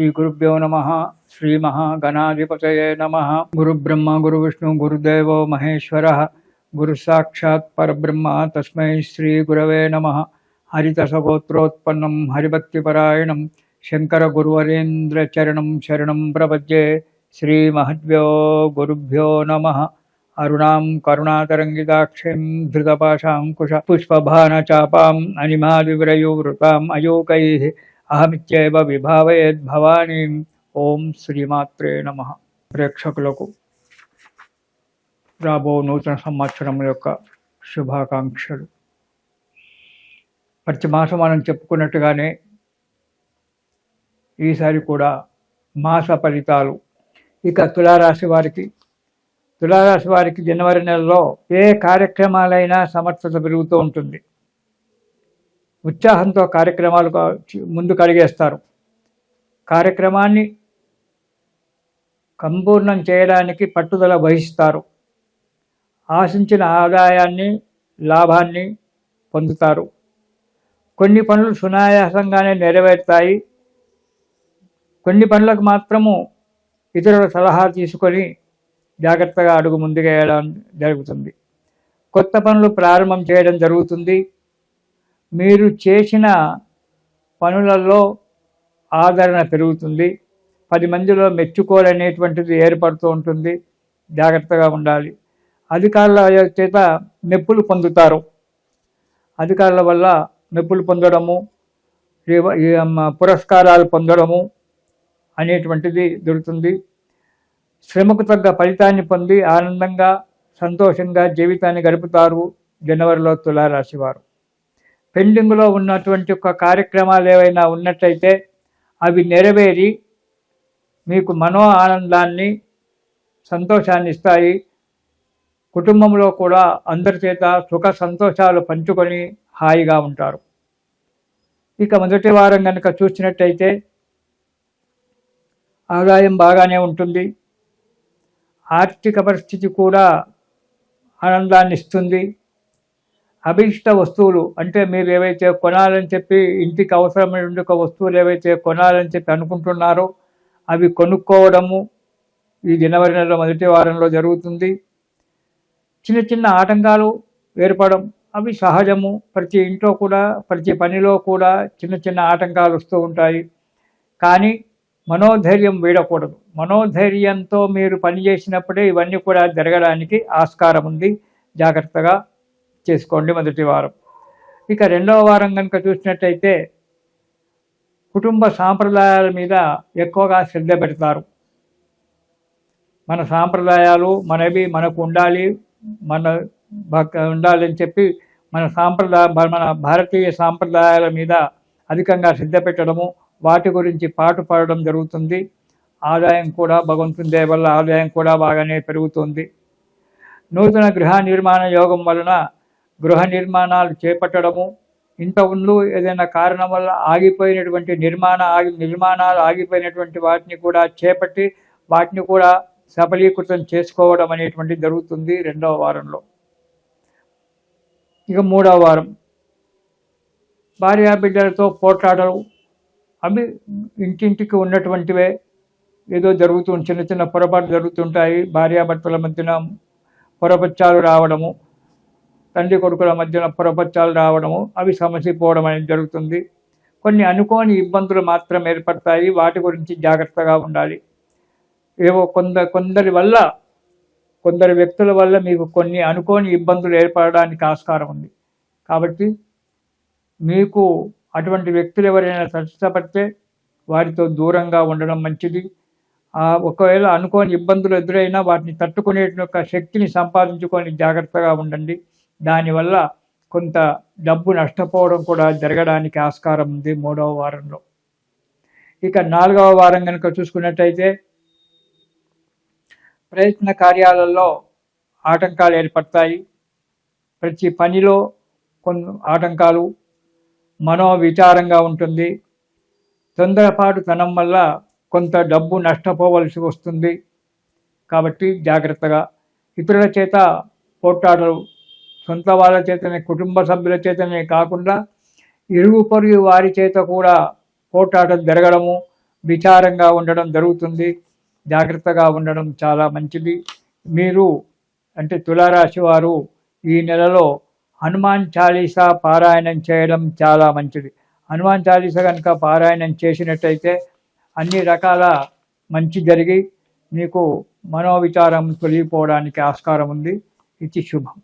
श्रीगुरुभ्यो नमः। श्रीमहागणाधिपतये नमः। गुरुब्रह्मा गुरुविष्णु गुरुदेवो महेश्वरः। गुरुसाक्षात् परब्रह्म तस्मै श्रीगुरवे नमः। हरितसगोत्रोत्पन्नं हरिभक्तिपरायणं शङ्करगुरुवरेन्द्रचरणं शरणं प्रपद्ये। श्रीमहद्भ्यो गुरुभ्यो नमः। अरुणां करुणातरङ्गिताक्षीं धृतपाशाङ्कुश पुष्पभानचापाम् अनिमादिव्रयोवृताम् अयोकैः అహమిత్యేవ విభావయేద్ భవానీం. ఓం శ్రీమాత్రే నమః. ప్రేక్షకులకు రాబో నూతన సంవత్సరం యొక్క శుభాకాంక్షలు. ప్రతి మాసం మనం చెప్పుకున్నట్టుగానే ఈసారి కూడా మాస ఫలితాలు. ఇక తులారాశి వారికి జనవరి నెలలో ఏ కార్యక్రమాలైనా సమర్థత పెరుగుతూ ఉంటుంది. ఉత్సాహంతో కార్యక్రమాలు ముందుకు అడిగేస్తారు. కార్యక్రమాన్ని సంపూర్ణం చేయడానికి పట్టుదల వహిస్తారు. ఆశించిన ఆదాయాన్ని లాభాన్ని పొందుతారు. కొన్ని పనులు సునాయాసంగానే నెరవేరుతాయి. కొన్ని పనులకు మాత్రము ఇతరుల సలహా తీసుకొని జాగ్రత్తగా అడుగు ముందుకు వేయడం జరుగుతుంది. కొత్త పనులు ప్రారంభం చేయడం జరుగుతుంది. మీరు చేసిన పనులలో ఆదరణ పెరుగుతుంది. 10 మందిలో మెచ్చుకోలనేటువంటిది ఏర్పడుతూ ఉంటుంది. జాగ్రత్తగా ఉండాలి. అధికారుల చేత మెప్పులు పొందుతారు. అధికారుల వల్ల మెప్పులు పొందడము, పురస్కారాలు పొందడము అనేటువంటిది దొరుకుతుంది. శ్రమకు తగ్గ ఫలితాన్ని పొంది ఆనందంగా సంతోషంగా జీవితాన్ని గడుపుతారు జనవరిలో తులారాశి వారు. పెండింగ్లో ఉన్నటువంటి ఒక కార్యక్రమాలు ఏవైనా ఉన్నట్లయితే అవి నెరవేరి మీకు మనో ఆనందాన్ని సంతోషాన్ని ఇస్తాయి. కుటుంబంలో కూడా అందరి చేత సుఖ సంతోషాలు పంచుకొని హాయిగా ఉంటారు. ఇక మొదటి వారం కనుక చూసినట్టయితే ఆదాయం బాగానే ఉంటుంది. ఆర్థిక పరిస్థితి కూడా ఆనందాన్ని ఇస్తుంది. అభిష్ట వస్తువులు అంటే మీరు ఏవైతే కొనాలని చెప్పి ఇంటికి అవసరమైన ఒక వస్తువులు ఏవైతే కొనాలని చెప్పి అనుకుంటున్నారో అవి కొనుక్కోవడము ఈ జనవరి నెల మొదటి వారంలో జరుగుతుంది. చిన్న చిన్న ఆటంకాలు ఏర్పడడం అవి సహజము. ప్రతి ఇంట్లో కూడా ప్రతి పనిలో కూడా చిన్న చిన్న ఆటంకాలు వస్తూ ఉంటాయి. కానీ మనోధైర్యం వీడకూడదు. మనోధైర్యంతో మీరు పని చేసినప్పుడే ఇవన్నీ కూడా జరగడానికి ఆస్కారం ఉంది. జాగ్రత్తగా చేసుకోండి మొదటి వారం. ఇక రెండవ వారం కనుక చూసినట్టయితే కుటుంబ సాంప్రదాయాల మీద ఎక్కువగా శ్రద్ధ పెడతారు. మన సాంప్రదాయాలు మనవి మనకు ఉండాలి, ఉండాలని చెప్పి మన భారతీయ సాంప్రదాయాల మీద అధికంగా శ్రద్ధ పెట్టడము, వాటి గురించి పాటుపడడం జరుగుతుంది. ఆదాయం కూడా భగవంతుని దయ వల్ల ఆదాయం కూడా బాగానే పెరుగుతుంది. నూతన గృహ నిర్మాణ యోగం వలన గృహ నిర్మాణాలు చేపట్టడము, ఇంతకుముందు ఏదైనా కారణం వల్ల ఆగిపోయినటువంటి నిర్మాణాలు ఆగిపోయినటువంటి వాటిని కూడా చేపట్టి వాటిని కూడా సఫలీకృతం చేసుకోవడం అనేటువంటి జరుగుతుంది రెండవ వారంలో. ఇక మూడవ వారం భార్యాబిడ్డలతో పోట్లాటలు అవి ఇంటింటికి ఉన్నటువంటివే. ఏదో చిన్న చిన్న పొరపాటు జరుగుతుంటాయి. భార్యాభర్తల మధ్యన పొరపచ్చాలు రావడము, తండ్రి కొడుకుల మధ్యన పొరపచ్చాలు రావడము, అవి సమసిపోవడం అనేది జరుగుతుంది. కొన్ని అనుకోని ఇబ్బందులు మాత్రం ఏర్పడతాయి. వాటి గురించి జాగ్రత్తగా ఉండాలి. ఏవో కొందరి వ్యక్తుల వల్ల మీకు కొన్ని అనుకోని ఇబ్బందులు ఏర్పడడానికి ఆస్కారం ఉంది. కాబట్టి మీకు అటువంటి వ్యక్తులు ఎవరైనా కష్టపడితే వారితో దూరంగా ఉండడం మంచిది. ఒకవేళ అనుకోని ఇబ్బందులు ఎదురైనా వాటిని తట్టుకునే శక్తిని సంపాదించుకొని జాగ్రత్తగా ఉండండి. దానివల్ల కొంత డబ్బు నష్టపోవడం కూడా జరగడానికి ఆస్కారం ఉంది మూడవ వారంలో. ఇక నాలుగవ వారం కనుక చూసుకున్నట్టయితే ప్రయత్న కార్యాలలో ఆటంకాలు ఏర్పడతాయి. ప్రతి పనిలో కొన్ని ఆటంకాలు, మనోవిచారంగా ఉంటుంది. తొందరపాటుతనం వల్ల కొంత డబ్బు నష్టపోవలసి వస్తుంది. కాబట్టి జాగ్రత్తగా. ఇతరుల చేత పోట్లాటలు, సొంత వాళ్ళ చేతనే, కుటుంబ సభ్యుల చేతనే కాకుండా ఇరుగు పొరుగు వారి చేత కూడా పోట్లాటలు జరగడము, విచారంగా ఉండడం జరుగుతుంది. జాగ్రత్తగా ఉండడం చాలా మంచిది. మీరు అంటే తులారాశి వారు ఈ నెలలో హనుమాన్ చాలీసా పారాయణం చేయడం చాలా మంచిది. హనుమాన్ చాలీసా కనుక పారాయణం చేసినట్టయితే అన్ని రకాల మంచి జరిగి మీకు మనోవిచారం తొలగిపోవడానికి ఆస్కారం ఉంది. ఇది శుభం.